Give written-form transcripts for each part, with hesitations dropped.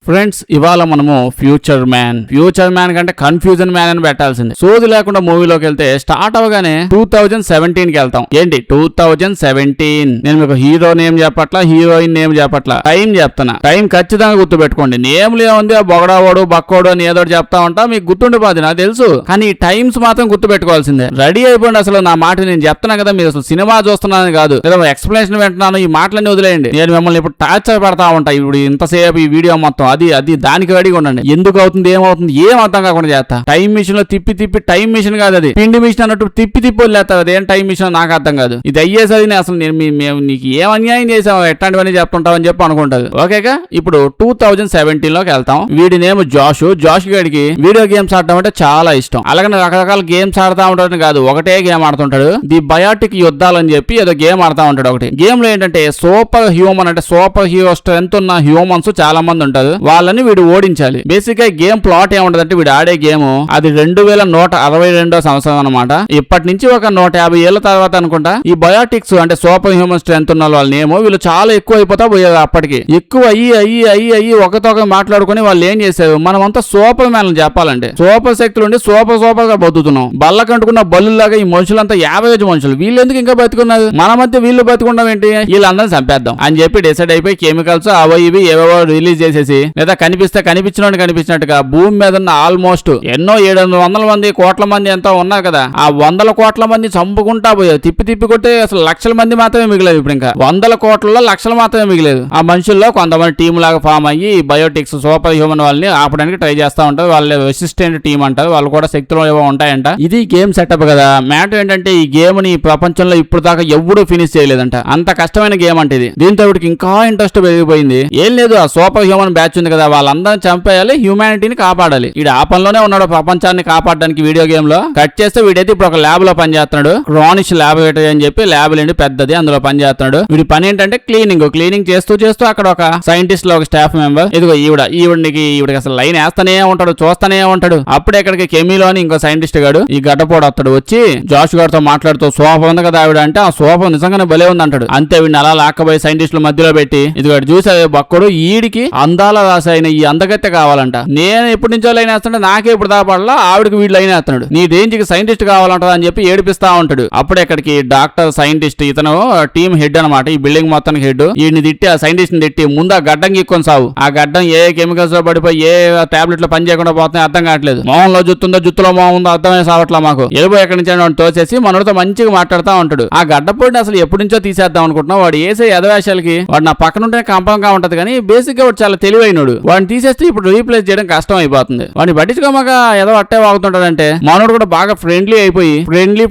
Friends ఇవాళ మనము future man కంటే కన్ఫ్యూజన్ మ్యాన్ అని పెట్టాల్సింది. సోది లేకుండా మూవీలోకి వెళ్తే స్టార్ట్ అవగానే 2017 కి వెళ్తాం. ఏంటి 2017? నేను మీకు హీరో నేమ్ చెప్పట్లా, హీరోయిన్ నేమ్ చెప్పట్లా, టైం చెప్తున్నా. టైం ఖచ్చితంగా గుర్తు పెట్టుకోండి. నేమ్లు ఏముంది, ఆ బొగడావాడు బక్కోడు అని ఏదో చెప్తా ఉంటా, మీకు గుర్తుండిపోద్ది నాకు తెలుసు. కానీ ఈ టైమ్స్ మాత్రం గుర్తు పెట్టుకోవాల్సిందే. రెడీ అయిపోండి. అసలు నా మాట నేను చెప్తున్నా కదా, మీరు అసలు సినిమా చూస్తున్నాను కాదు, ఏదో ఎక్స్ప్లెనేషన్ వింటున్నాను, ఈ మాటలన్నీ వదిలేయండి. నేను మిమ్మల్ని ఇప్పుడు టార్చర్ పెడతా ఉంటా. ఇప్పుడు ఇంతసేపు ఈ వీడియో మొత్తం అది దానికి రెడీగా ఉండండి. ఎందుకు అవుతుంది, ఏమవుతుంది, ఏం అర్థం కాకుండా చేస్తా. టైం మిషన్ లో తిప్పి టైం మిషన్ కాదు అది, పిండి మిషన్ అన్నట్టు తిప్పి వదిలేస్తారు. అదేం టైం మిషన్ నాకు అర్థం కాదు. ఇది అయ్యేసరి అసలు మేము నీకు ఏం అన్యాయం చేసావు, ఎట్లాంటివన్నీ చెప్తుంటావని చెప్పి అనుకుంటారు. ఓకేగా, ఇప్పుడు 2017 లోకి వెళ్తాం. వీడి నేమ్ జాష్ గడికి వీడియో గేమ్స్ ఆడటం అంటే చాలా ఇష్టం. అలాగే రకరకాల గేమ్స్ ఆడుతూ ఉంటాడు కాదు, ఒకటే గేమ్ ఆడుతుంటాడు. ది బయోటిక్ యుద్ధాలని చెప్పి ఏదో గేమ్ ఆడుతూ ఉంటాడు. ఒకటి గేమ్ లో ఏంటంటే సూపర్ హ్యూమన్, అంటే సూపర్ హీరో స్ట్రెంత్ ఉన్న హ్యూమన్స్ చాలా మంది ఉంటారు. వాళ్ళని వీడు ఓడించాలి. బేసిక్ గా గేమ్ ప్లాట్ ఏముంటదంటే, వీడు ఆడే గేమ్ అది 2162 సంవత్సరం అనమాట. ఇప్పటి నుంచి ఒక 150 ఏళ్ల తర్వాత అనుకుంటా ఈ బయోటిక్స్ అంటే సూపర్ హ్యూమన్ స్ట్రెంత్ ఉన్న వాళ్ళ నేమ్ వీళ్ళు చాలా ఎక్కువ అయిపోతా పోయారు. అప్పటికి ఎక్కువ అయ్యి ఒకతొక మాట్లాడుకుని వాళ్ళు ఏం చేశారు, మనమంతా సూపర్ మ్యాన్ చెప్పాలంటే సూపర్ శక్తులు ఉండి సూపర్ గా బతుకుతున్నాం. బల్ల కంటుకున్న బల్లులాగా ఈ మనుషులంతా 50 మనుషులు. వీళ్ళు ఎందుకు ఇంకా బతుకున్నారు, మన మధ్య వీళ్ళు బతుకుంటాం ఏంటి, వీళ్ళందరినీ చంపేద్దాం అని చెప్పి డిసైడ్ అయిపోయి కెమికల్స్ అవి ఇవి ఏవేవో రిలీజ్ చేసేసి, లేదా కనిపించినట్టుగా భూమి మీద ఉన్న ఆల్మోస్ట్ ఎన్నో 700 మంది కోట్ల మంది ఎంతో ఉన్నారు కదా, ఆ 100 కోట్ల మంది చంపుకుంటా పోయారు. తిప్పి కొట్టే అసలు లక్షల మంది మాత్రమే మిగిలేదు. ఇప్పుడు ఇంకా 100 కోట్లలో లక్షలు మాత్రమే మిగిలేదు. ఆ మనుషుల్లో కొంతమంది టీం లాగా ఫామ్ అయ్యి బయోటిక్స్ సూపర్ హ్యూమన్ వాళ్ళని ఆపడానికి ట్రై చేస్తా ఉంటారు. వాళ్ళ రెసిస్టెంట్ టీం అంటారు. వాళ్ళు కూడా శక్తులు ఏవో ఉంటాయంట. ఇది గేమ్ సెటప్ కదా. మ్యాటర్ ఏంటంటే ఈ గేమ్ ని ప్రపంచంలో ఇప్పుడు దాకా ఎవ్వడూ ఫినిష్ చేయలేదంట. అంత కష్టమైన గేమ్ అంటే ఇది. దీంతో వీడికి ఇంకా ఇంట్రెస్ట్ పెరిగిపోయింది. ఏం లేదు, ఆ సూపర్ హ్యూమన్ బ్యాచ్ ఉంది కదా, వాళ్ళందరినీ చంపేయాలి, హ్యూమానిటీని కాపాడాలి. వీడు ఆ పనిలోనే ఉన్నాడు, ప్రపంచాన్ని కాపాడడానికి. వీడియో గేమ్ లో కట్ చేస్తే వీడైతే ఇప్పుడు ఒక ల్యాబ్ లో పనిచేస్తున్నాడు. క్రానిష్ ల్యాబొరేటరీ అని చెప్పి ల్యాబ్ లేండి పెద్దది, అందులో పనిచేస్తున్నాడు. వీడి పని ఏంటంటే క్లీనింగ్ చేస్తూ అక్కడ ఒక సైంటిస్ట్ లో ఒక స్టాఫ్ మెంబర్, ఇదిగో ఈవిడికి అసలు లైన్ వేస్తానే ఉంటాడు, చూస్తానే ఉంటాడు. అప్పుడే ఇక్కడికి కెమీలోని ఇంకో సైంటిస్ట్ గాడు ఈ గడ్డపోడు వస్తాడు. వచ్చి జాష్ గారితో మాట్లాడుతూ సోఫా ఉంది కదా ఆవిడ అంటే, ఆ సోఫా నిజంగానే భలే ఉంది అంటాడు. అంతే వీడిని అలా లాక్కబోయి సైంటిస్టుల మధ్యలో పెట్టి, ఇదిగో చూసే బక్కడు ఈడికి అందాల రాసాయన ఈ అందగత్తె కావాలంట. నేను ఎప్పటి నుంచో లైన్ వేస్తుంటే నాకే ఇప్పుడు దాపడలా, ఆవిడకి వీడు లైన్ వేస్తున్నాడు. నీ రేంజ్ కి సైంటిస్ట్ కావాలంటా అని చెప్పి ఏడిపిస్తా ఉంటాడు. అప్పుడే ఇక్కడికి డాక్టర్ సైంటిస్ట్, ఇతను టీమ్ హెడ్ అనమాట, ఈ బిల్డింగ్ మొత్తానికి హెడ్. వీడిని తిట్టి ఆ సైంటిస్ట్ ని తిట్టి ముందు ఆ గడ్డం గీక్కొని సావు. ఆ గడ్డం ఏ కెమికల్స్ లో పడిపోయి ఏ టాబ్లెట్ లో పని చేయకుండా పోతున్నాయి అర్థం కావట్లేదు. మొహంలో జుత్తుందో జుత్తులో మొహం ఉందో అర్థమే సావట్లా మాకు. ఎలుబో ఎక్కడి నుంచి తోసేసి మనతో మంచిగా మాట్లాడుతూ ఉంటాడు. ఆ గడ్డపోయిన అసలు ఎప్పటి నుంచో తీసేద్దాం అనుకుంటున్నాం. వాడు వేసే ఎదవేషాలకి వాడు నా పక్కన ఉంటే కంపంగా ఉంటది, కానీ బేసిక్ గా వాడు చాలా తెలివైనడు. వాడిని తీసేస్తే ఇప్పుడు రీప్లేస్ చేయడం కష్టం అయిపోతుంది. వాడిని పట్టించుకోమాక ఏదో అట్టే వాగుతుంటాడంటే, మనోడు కూడా బాగా ఫ్రెండ్లీ అయిపోయి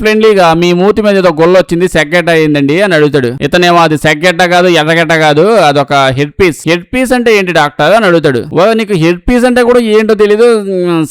ఫ్రెండ్లీగా మీ మూతి మీద ఏదో గొల్ల వచ్చింది, సెగ్గడ్డ అయిందండి అని అడుగుతాడు. ఇతనేమో అది సెగ్గడ్డ కాదు, ఎర్రగడ్డ కాదు, అదొక హెడ్ పీస్ అంటే ఏంటి డాక్టర్ అని అడుగుతాడు. నీకు హెడ్ పీస్ అంటే కూడా ఏంటో తెలీదు.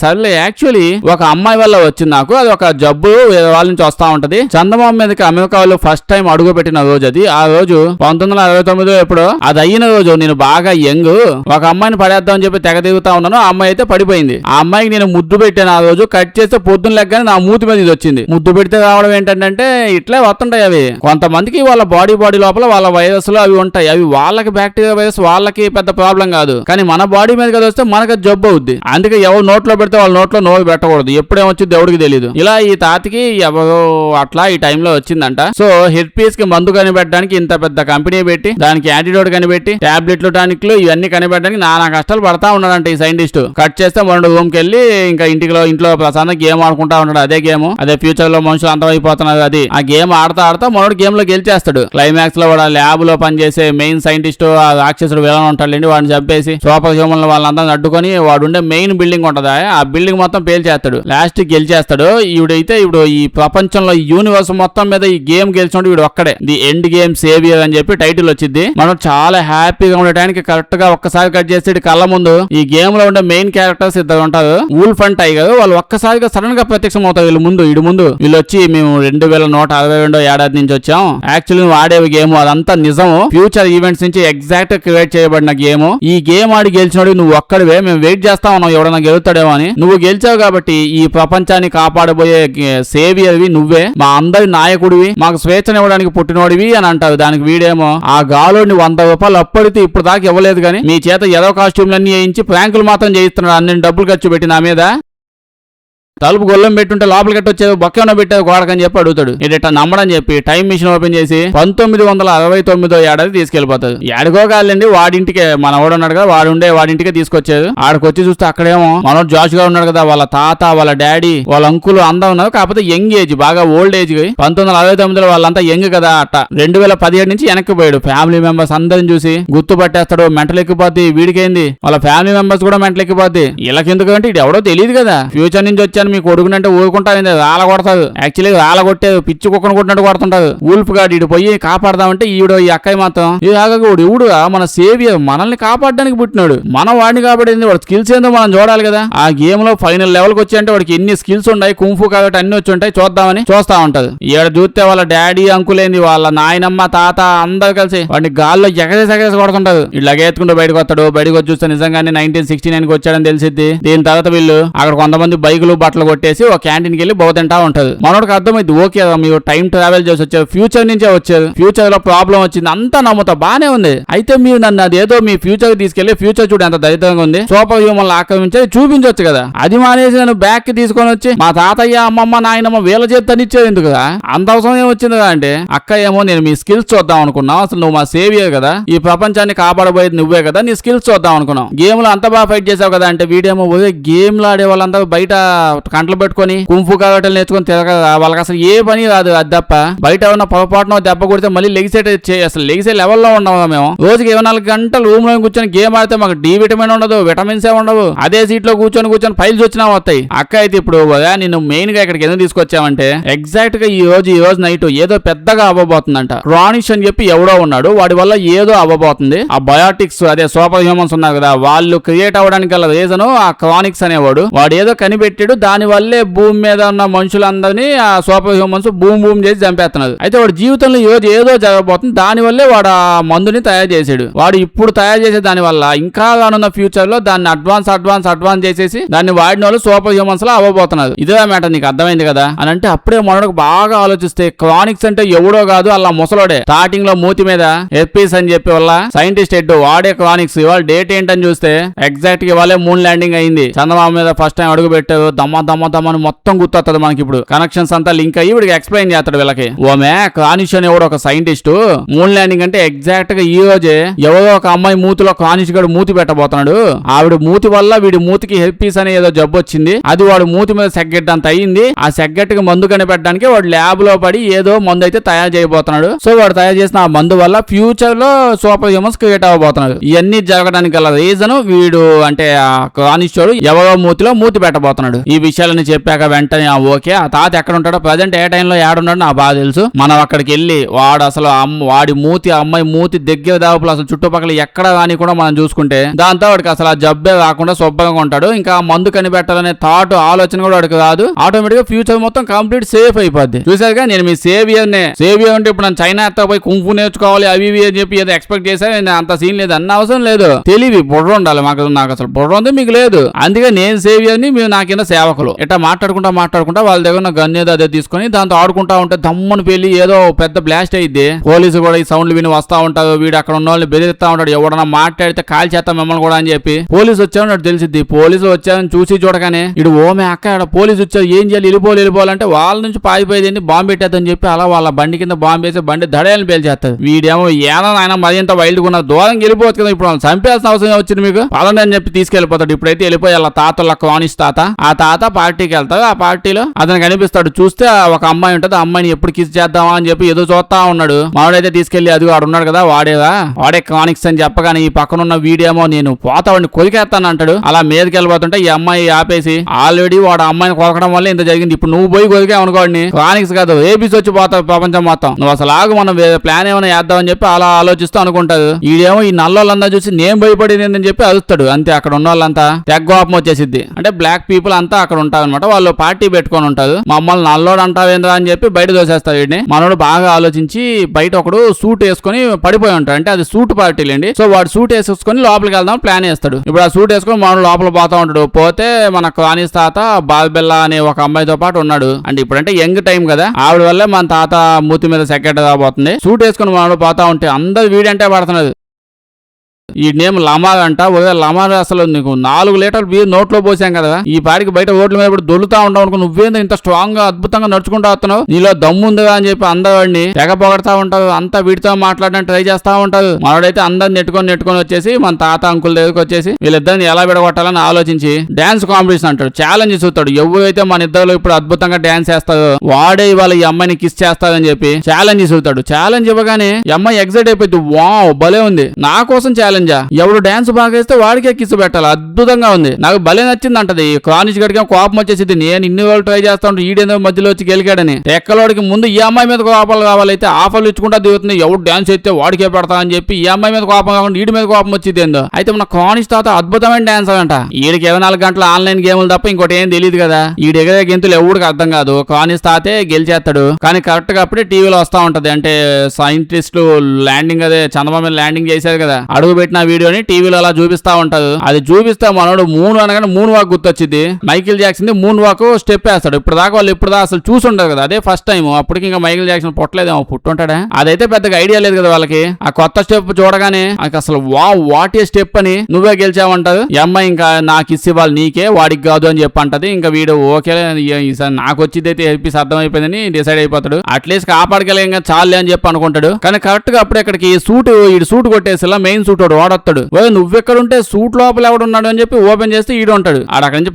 సర్లే, యాక్చువల్లీ ఒక అమ్మాయి వల్ల వచ్చింది నాకు, అది ఒక జబ్బు వాళ్ళ నుంచి వస్తా ఉంటది. చందమామ మీదకి అమెరికా వాళ్ళు ఫస్ట్ టైం అడుగు పెట్టిన రోజు అది. ఆ రోజు 1969 ఎప్పుడో అది అయిన రోజు నేను బాగా యంగ్, ఒక అమ్మాయిని పడేద్దామని చెప్పి తెగ తిరుగుతా ఉన్నాను. ఆ అమ్మాయి అయితే పడిపోయింది. ఆ అమ్మాయికి నేను ముద్దు పెట్టాను. ఆ రోజు కట్ చేస్తే పొద్దున్న లెగ్గానే నా మూతి మీద ఇది వచ్చింది. ముద్దు పెడితే రావడం ఏంటంటే ఇట్లే వస్తుంటాయి అవి. కొంతమందికి వాళ్ళ బాడీ లోపల వాళ్ళ వైరస్లు అవి ఉంటాయి. అవి వాళ్ళకి బ్యాక్టీరియా వైరస్, వాళ్ళకి పెద్ద ప్రాబ్లం కాదు. కానీ మన బాడీ మీద కదా వస్తే మనకు జబ్బు అవుద్ది. అందుకే ఎవరు నోట్లో పెడితే వాళ్ళ నోట్లో నోరు పెట్టకూడదు. ఎప్పుడేమొచ్చింది ఎవరికి తెలియదు. ఇలా ఈ తాతికి ఎవరో అట్లా ఈ టైంలో వచ్చిందంట. సో హెడ్ పీస్ కి మందు కనిపెట్టడానికి ఇంత పెద్ద కంపెనీ పెట్టి, దానికి యాంటీడోట్ కనిపెట్టి, టాబ్లెట్లు టానిక్లు ఇవన్నీ కనిపెట్టడానికి నానా కష్టాలు పడతా ఉన్నాడంట ఈ సైంటిస్ట్. కట్ చేస్తే మన రూమ్ కి వెళ్ళి ఇంకా ఇంట్లో ప్రశాంతంగా గేమ్ ఆడుకుంటా ఉన్నాడు. అదే గేమ్, అదే ఫ్యూచర్ లో మనుషులు అంతమైపోతున్నారు. అది ఆ గేమ్ ఆడుతా మనోడు గేమ్ లో గెలిచేస్తాడు. క్లైమాక్స్ లో వాడు ల్యాబ్ లో పనిచేసే మెయిన్ సైంటిస్ట్ ఆ రాక్షసుడు విలన్ ఉంటాడండి, వాడిని చంపేసి సూపర్ హ్యూమన్ వాళ్ళందరిని అడ్డుకొని వాడు ఉండే మెయిన్ బిల్డింగ్ ఉంటదా, ఆ బిల్డింగ్ మొత్తం పేల్చేస్తాడు. లాస్ట్ గెలిచేస్తాడు. ఇప్పుడు ఈ ప్రపంచంలో ఈ యూనివర్స్ మొత్తం మీద ఈ గేమ్ గెలిచినప్పుడు వీడు ఒక్కడే ది ఎండ్ గేమ్ సేవియర్ అని చెప్పి టైటిల్ వచ్చింది. మనం చాలా హ్యాపీగా ఉండటానికి కరెక్ట్ గా ఒక్కసారి కట్ చేస్తే కళ్ళ ముందు ఈ గేమ్ లో ఉండే మెయిన్ క్యారెక్టర్స్ ఇద్దరు ఉంటారు, వూల్ఫ్ అండ్ టైగర్. వాళ్ళు ఒక్కసారిగా సడన్ గా ప్రత్యక్షం అవుతారు వీళ్ళు వచ్చి మేము 2162 ఏడాది నుంచి వచ్చాం. యాక్చువల్లీ నువ్వు ఆడే గేమ్ అదంతా నిజం, ఫ్యూచర్ ఈవెంట్స్ నుంచి ఎగ్జాక్ట్ క్రియేట్ చేయబడిన గేమ్. ఈ గేమ్ ఆడి గెలిచినోడు నువ్వు ఒక్కడివే, మేము వెయిట్ చేస్తా ఉన్నాం ఎవడన్నా గెలుస్తాడేమో అని. నువ్వు గెలిచావు కాబట్టి ఈ ప్రపంచాన్ని కాపాడబోయే సేవియర్వి నువ్వే, మా అందరి నాయకుడివి, మాకు స్వేచ్ఛనివ్వడానికి పుట్టినోడివి అని అంటారు. దానికి వీడేమో ఆ గాలోడిని 100 రూపాయలు అప్పడితే ఇప్పుడు దాకా ఇవ్వలేదు, కానీ మీ చేత గొడవ కాస్ట్యూమ్లన్నీ వేయించి ప్రాంకులు మాత్రం చేయిస్తున్నాడు. అన్ని డబ్బులు ఖర్చు పెట్టి నా మీద. తలుపు గొల్లం పెట్టుంటే లోపలికి వచ్చేది బొక్కేమో పెట్టేది గోడకని చెప్పి అడుగుతాడు. ఇట్లా నమ్మడని చెప్పి టైం మిషన్ ఓపెన్ చేసి 1969 ఏడాది తీసుకెళ్లిపోతాడు. ఏడుగో కాదండి వాడింటికే, మన వాడు ఉన్నాడు కదా వాడింటికే తీసుకొచ్చేది. ఆడికొచ్చి చూస్తే అక్కడేమో మనోడు జాష్ గా ఉన్నాడు కదా, వాళ్ళ తాత వాళ్ళ డాడీ వాళ్ళ అంకులు అందరూ ఉన్నారు. కాకపోతే యంగ్ ఏజ్, బాగా ఓల్డ్ ఏజ్. 1969 వాళ్ళంతా యంగ్ కదా. అట్ట 2017 నుంచి వెనక్కి పోయాడు. ఫ్యామిలీ మెంబర్స్ అందరిని చూసి గుర్తుపట్టేస్తాడు. మెంటల్ ఎక్కిపోద్ది. వీడికేంది వాళ్ళ ఫ్యామిలీ మెంబర్స్ కూడా మెంటల్ ఎక్కిపోద్ది. వీళ్ళకెందుకంటే ఇది ఎవడో తెలియదు కదా, ఫ్యూచర్ నుంచి వచ్చాను మీ కొడుకునంటే ఊరుకుంటా రాళ్ళ కొడతాడు. యాక్చువల్లీ రాళ్ళ కొట్టేది పిచ్చి కుక్కను కొట్టినట్టు కొడుతుంటాడు. ఊల్ఫ్ గాడు ఇటు పోయి కాపాడదామంటే ఈ అక్కయ్య మాత్రం ఇవుడు మన సేవియర్, మనల్ని కాపాడడానికి పుట్టినాడు, మన వాడిని కాపాడింది, వాడు స్కిల్స్ ఏందో మనం చూడాలి కదా. ఆ గేమ్ లో ఫైనల్ లెవెల్ కి వచ్చి అంటే వాడికి ఎన్ని స్కిల్స్ ఉన్నాయి, కుంఫు కాబట్టి అన్ని వచ్చి ఉంటాయి, చూద్దామని చూస్తా ఉంటది. ఈడ చూస్తే వాళ్ళ డాడీ అంకులేంది, వాళ్ళ నాయనమ్మ తాత అందరు కలిసి వాడిని గాల్లో ఎగరేసి కొడుతుంటారు. ఇట్లా ఎత్తుకుంటూ బయటకు వస్తాడు. బయటకు వచ్చి చూస్తే నిజంగానే 1969 కి వచ్చాడని తెలిసిద్ది. దీని తర్వాత వీళ్ళు అక్కడ కొంతమంది బైకులు బట్టలు కొట్టేసి ఒక క్యాంటీన్ కి వెళ్ళి బహు తింటా ఉంటది. మనోడికి అర్థమైంది, ఓకే మీరు టైం ట్రావెల్ చేసి వచ్చారు, ఫ్యూచర్ నుంచే వచ్చారు, ఫ్యూచర్ లో ప్రాబ్లం వచ్చింది, అంతా నమ్ముతా బానే ఉంది. అయితే మీరు నన్ను అదేదో మీ ఫ్యూచర్ తీసుకెళ్లి ఫ్యూచర్ చూడు ఎంత దరిద్రంగా ఉంది, సూపర్ హ్యూమన్ ఆక్రమించి చూపించవచ్చు కదా. అది మానేసి నేను బ్యాక్ కి తీసుకొని వచ్చి మా తాతయ్య అమ్మమ్మ నాయనమ్మ వీళ్ళ చేత ఇచ్చేది ఎందుకు కదా, అంత అవసరం ఏమొచ్చింది కదా అంటే, అక్క ఏమో నేను మీ స్కిల్స్ చూద్దాం అనుకున్నావు, అసలు నువ్వు మా సేవియర్ కదా, ఈ ప్రపంచాన్ని కాపాడబోయేది నువ్వే కదా, నీ స్కిల్స్ చూద్దాం అనుకున్నావు, గేమ్ లో అంత బాగా ఫైట్ చేసావు కదా అంటే, వీడేమో గేమ్ లో ఆడే వాళ్ళంతా బయట కంటలు పెట్టుకొని కుంఫు కావటలు నేర్చుకొని తిరగదా, వాళ్ళకి అసలు ఏ పని రాదు. అది తప్ప బయట ఉన్న పొరపాటున దెబ్బ కొడితే మళ్ళీ అసలు లెగిసే లెవెల్లో ఉన్నాము మేము. రోజుకి 24 గంటలు రూమ్ లో కూర్చొని గేమ్ ఆడితే మాకు డి విటమిన్ ఉండదు, విటమిన్స్ ఏ ఉండవు. అదే సీట్ లో కూర్చొని ఫైల్స్ వచ్చినా వస్తాయి. అక్క అయితే ఇప్పుడు నిన్ను మెయిన్ గా ఇక్కడికి ఎందుకు తీసుకొచ్చామంటే, ఎగ్జాక్ట్ గా ఈ రోజు నైట్ ఏదో పెద్దగా అవ్వబోతుందంట. క్రానిష్ అని చెప్పి ఎవడో ఉన్నాడు, వాడి వల్ల ఏదో అవ్వబోతుంది. ఆ బయోటిక్స్ అదే సూపర్ హ్యూమన్స్ ఉన్నారు కదా, వాళ్ళు క్రియేట్ అవ్వడానికి గల రీజన్ ఆ క్రానిక్స్ అనేవాడు. వాడు ఏదో కనిపెట్టాడు, దాని వల్లే భూమి మీద ఉన్న మనుషులందరినీ ఆ సూపర్ హ్యూమన్స్ బూమ్ చేసి చంపేస్తున్నారు. అయితే వాడి జీవితంలో ఏదో జరగబోతుంది, దాని వల్లే వాడు ఆ మందుని తయారు చేసాడు. వాడు ఇప్పుడు తయారు చేసే దాని వల్ల ఇంకా రానున్న ఫ్యూచర్ లో దాన్ని అడ్వాన్స్ చేసేసి దాన్ని వాడిన వాళ్ళు సూపర్ హ్యూమన్స్ లా అవ్వబోతున్నారు. ఇదే మ్యాటర్, నీకు అర్థమైంది కదా అని అంటే, అప్పుడే మనకు బాగా ఆలోచిస్తే క్రానిక్స్ అంటే ఎవడో కాదు, అలా ముసలోడే. స్టార్టింగ్ లో మూతి మీద ఎఫ్పీస్ అని చెప్పి వాళ్ళ సైంటిస్ట్ హెడ్ వాడే క్రానిక్స్. ఇవాళ డేట్ ఏంటని చూస్తే ఎగ్జాక్ట్ గా వాళ్ళే మూన్ ల్యాండింగ్ అయింది, చంద్రబాబు మీద ఫస్ట్ టైం అడుగు పెట్టారు. దమ్మని మొత్తం గుర్తొస్తుంది మనకి. ఇప్పుడు కనెక్షన్స్ అంతా లింక్ అయ్యి వీడికి ఎక్స్ప్లెయిన్ చేస్తాడు వీళ్ళకి. ఓమే క్రానిష్ అని ఎవడో ఒక సైంటిస్ట్ మూన్ ల్యాండింగ్ అంటే ఎగ్జాక్ట్ గా ఈ రోజే ఎవరో ఒక అమ్మాయి మూతిలో క్రానిష్ గడు మూతి పెట్టబోతున్నాడు. ఆవిడ మూతి వల్ల వీడి మూతికి హెర్పీస్ అనే ఏదో జబ్బు వచ్చింది. అది వాడు మూతి మీద సెగ్గెట్ అంత అయ్యింది. ఆ సెగ్గెట్కి మందు కనిపెట్టడానికి వాడు ల్యాబ్ లో పడి ఏదో మందు అయితే తయారు చేయబోతున్నాడు. సో వాడు తయారు చేసిన ఆ మందు వల్ల ఫ్యూచర్ లో సూపర్ హ్యూమన్స్ క్రియేట్ అవ్వబోతున్నారు. ఇవన్నీ జరగడానికి గల రీజన్ వీడు అంటే ఆ క్రానిష్ ఎవరో మూతిలో మూతి పెట్టబోతున్నాడు. ఈ విషయాలని చెప్పాక వెంటనే ఓకే ఆ తాత ఎక్కడ ఉంటాడో, ప్రజెంట్ ఏ టైంలో ఏడున్నాడో నాకు బాగా తెలుసు, మనం అక్కడికి వెళ్ళి వాడు అసలు వాడి మూతి అమ్మాయి మూతి దగ్గర దాపులు అసలు చుట్టుపక్కల ఎక్కడ కానీ కూడా మనం చూసుకుంటే దాంతో వాడికి అసలు ఆ జబ్బే రాకుండా శుభ్రంగా ఉంటాడు. ఇంకా మందు కనిపెట్టాలనే థాట్ ఆలోచన కూడా వాడికి రాదు. ఆటోమేటిక్ గా ఫ్యూచర్ మొత్తం కంప్లీట్ సేఫ్ అయిపోద్ది. చూసారుగా నేను మీ సేవియర్ అంటే ఇప్పుడు నేను చైనా పోయి కుంఫు నేర్చుకోవాలి అవి ఇవి అని చెప్పి ఏదో ఎక్స్పెక్ట్ చేశాను. నేను అంత సీన్ లేదు, అన్న అవసరం లేదు. తెలివి బుర్ర ఉండాలి నాకు అసలు బుర్ర ఉంది, మీకు లేదు. అందుకే నేను సేవియర్ని, మీరు నా కింద సేవకులు. ఇట్లా మాట్లాడుకుంటా వాళ్ళ దగ్గర ఉన్న గన్ ఏదో అదే తీసుకొని దాంతో ఆడుకుంటా ఉంటే దమ్మని పెళ్లి ఏదో పెద్ద బ్లాస్ట్ అయ్యిద్ది. పోలీసు కూడా ఈ సౌండ్లు విని వస్తా ఉంటారు. వీడు అక్కడ ఉన్న వాళ్ళని బెదిరిస్తా ఉంటాడు, ఎవడన్నా మాట్లాడితే కాల్ చేస్తాం మిమ్మల్ని కూడా అని చెప్పి. పోలీసు వచ్చామని తెలిసిద్ది. పోలీసులు వచ్చారని చూసి చూడగానే ఇడు ఓమే అక్క పోలీసు వచ్చారు ఏం చేయాలి, వెళ్ళిపోవాలంటే వాళ్ళ నుంచి పారిపోయేది బాంబు పెట్టేద్దని చెప్పి అలా వాళ్ళ బండి కింద బాంబు వేసి బండి దడేయాలని పేల్చేస్తారు. వీడేమో ఏనా ఆయన మరింత వైల్డ్ ఉన్న దూరం వెళ్ళిపోవచ్చు కదా, ఇప్పుడు వాళ్ళు చంపేసిన అవసరం వచ్చింది మీకు పదండి అని చెప్పి తీసుకెళ్లిపోతాడు. ఇప్పుడైతే వెళ్ళిపోయి వాళ్ళ తాతల క్రానిష్ తాత, ఆ తాత పార్టీకి వెళ్తాడు. ఆ పార్టీలో అతను కనిపిస్తాడు. చూస్తే ఒక అమ్మాయి ఉంటుంది. ఆ అమ్మాయిని ఎప్పుడు కిస్ చేద్దామా అని చెప్పి ఏదో చూస్తా ఉన్నాడు. మావాడైతే తీసుకెళ్లి అది వాడు ఉన్నాడు కదా వాడే క్రానిక్స్ అని చెప్పగానే ఈ పక్కన ఉన్న వీడేమో నేను పోతావాడిని కొరికేస్తాను అంటాడు. అలా మీదకి వెళ్ళిపోతుంటే ఈ అమ్మాయి ఆపేసి ఆల్రెడీ వాడు అమ్మాయిని కొరకడం వల్ల ఇంత జరిగింది, ఇప్పుడు నువ్వు పోయి కొరికావు అనుకోండి క్రానిక్స్ కాదు ఏబీసీ వచ్చి పోతావు ప్రపంచం మొత్తం, నువ్వు అసలు ఆగు మనం ప్లాన్ ఏమైనా చేద్దామని చెప్పి అలా ఆలోచిస్తూ అనుకుంటాడు. ఈడేమో ఈ నల్లోళ్ళంతా చూసి నేను భయపడేది అని చెప్పి అరుస్తాడు. అంతే అక్కడ ఉన్న వాళ్ళంతా తెగ్గోపం వచ్చేసిద్ది. అంటే బ్లాక్ పీపుల్ అంతా అక్కడ ఉంటారు అనమాట. వాళ్ళు పార్టీ పెట్టుకొని ఉంటారు. మమ్మల్ని నల్లోడు అంటావేంద్రా అని చెప్పి బయట దోసేస్తాడు వీడిని. మనోడు బాగా ఆలోచించి బయట ఒకడు సూట్ వేసుకొని పడిపోయి ఉంటాడు. అంటే అది సూట్ పార్టీలేండి. సో వాడు సూట్ వేసుకొని లోపలికి వెళ్దాం ప్లాన్ చేస్తాడు. ఇప్పుడు ఆ సూట్ వేసుకొని మనోడు లోపల పోతా ఉంటాడు. పోతే మన క్రానిస్ తాత బాల్బెల్లా అనే ఒక అమ్మాయితో పాటు ఉన్నాడు. అంటే ఇప్పుడంటే యంగ్ టైం కదా, ఆవిడ వల్లే మన తాత మూతి మీద సెక్రెట్ రాబోతుంది. సూట్ వేసుకొని మనోడు పోతా ఉంటే అందరు వీడంటే పడుతున్నది. ఈ నేమ్ లమార్ అంట. లమార్ అసలు నీకు 4 లీటర్లు బీర్ నోట్లో పోసాం కదా, ఈ పాడికి బయట ఓట్ల మీద కూడా దొల్లుతా ఉంటావు అనుకో, నువ్వేందో ఇంత స్ట్రాంగ్ గా అద్భుతంగా నడుచుకుంటా వస్తున్నావు, నీలో దమ్ముందిగా అని చెప్పి అందవాడిని తెగ పొగడతా ఉంటారు. అంతా వీటితో మాట్లాడడానికి ట్రై చేస్తా ఉంటారు. మనోడైతే అందరిని నెట్టుకొని వచ్చేసి మన తాత అంకుల్ దగ్గరికి వచ్చేసి వీళ్ళిద్దరిని ఎలా విడగొట్టాలని ఆలోచించి డాన్స్ కాంపిటీషన్ అంటాడు, ఛాలెంజ్ చూస్తాడు. ఎవరైతే మన ఇద్దరు ఇప్పుడు అద్భుతంగా డాన్స్ చేస్తారో వాడే ఇవాళ ఈ అమ్మాయిని కిస్ చేస్తారని చెప్పి ఛాలెంజ్ చూస్తాడు. ఛాలెంజ్ ఇవ్వగానే ఈ అమ్మాయి ఎగ్జైట్ అయిపోయింది. వావ్ భలే ఉంది, నా కోసం ఛాలెంజా, ఎవడు డాన్స్ బాగా వేస్తే వాడికే కిస్ పెట్టాలి, అద్భుతంగా ఉంది, నాకు భలే నచ్చింది అంటది. కానిష్ గడికి కోపం వచ్చేసింది, నేను ఇన్ని వాళ్ళు ట్రై చేస్తా ఉంటాను ఈడేందో మధ్యలో వచ్చి గెలికాడని. ఎక్కలోడికి ముందు ఈ అమ్మాయి మీద కోపాలు కావాలైతే ఆఫర్లు ఇచ్చుకుంటా దిగుతుంది, ఎవడు డాన్స్ అయితే వాడికే పెడతా అని చెప్పి ఈ అమ్మాయి మీద కోపం కాకుండా ఈడి మీద కోపం వచ్చింది ఏందో. అయితే మన కానిష్ తాత అద్భుతమైన డాన్స్ అంట. ఈడికి 24 గంటల ఆన్లైన్ గేములు తప్ప ఇంకోటి ఏం తెలియదు కదా. ఈ ఎగరే గెంతులు ఎవడికి అర్థం కాదు. కానిష్ తాతే గెలిచేస్తాడు. కానీ కరెక్ట్ గా అప్పుడే టీవీలో వస్తా ఉంటది, అంటే సైంటిస్టులు ల్యాండింగ్ అదే చంద్రబాబు మీద ల్యాండింగ్ చేశారు కదా, అడుగు పెట్టిన వీడియోని టీవీలో అలా చూపిస్తా ఉంటారు. అది చూపిస్తే మనోడు మూన్ అనగానే మూన్ వాక్ గుర్తొచ్చింది. Michael Jackson moon walk step వేస్తాడు. ఇప్పుడు దాకా వాళ్ళు అసలు చూసుంటారు కదా, అదే ఫస్ట్ టైం. అప్పటికి ఇంకా మైకిల్ జాక్సన్ పుట్టలేదేమో, పుట్టుంటాడా అదైతే పెద్దగా ఐడియా లేదు కదా వాళ్ళకి. ఆ కొత్త స్టెప్ చూడగానే అసలు వాట్ ఏ స్టెప్ అని, నువ్వే గెలిచావంటారు. ఈ అమ్మాయి ఇంకా నాకు ఇచ్చి వాళ్ళు నీకే వాడికి కాదు అని చెప్పి అంటది. ఇంకా వీడు ఓకే ఈసారి నాకు వచ్చింది అయితే ఎల్పీస్ అర్థమైపోయిందని డిసైడ్ అయిపోతాడు. అట్లీస్ట్ కాపాడగలిగా చాలే అని చెప్పి అనుకుంటాడు. కానీ కరెక్ట్ గా అప్పుడు ఇక్కడికి సూట్ కొట్టేసి మెయిన్ సూట్ వాడొస్తాడు. నువ్వెక్కడుంటే సూట్ లోపల ఎవడున్నాడు అని చెప్పి ఓపెన్ చేస్తే ఈడు ఉంటాడు. అక్కడి నుంచి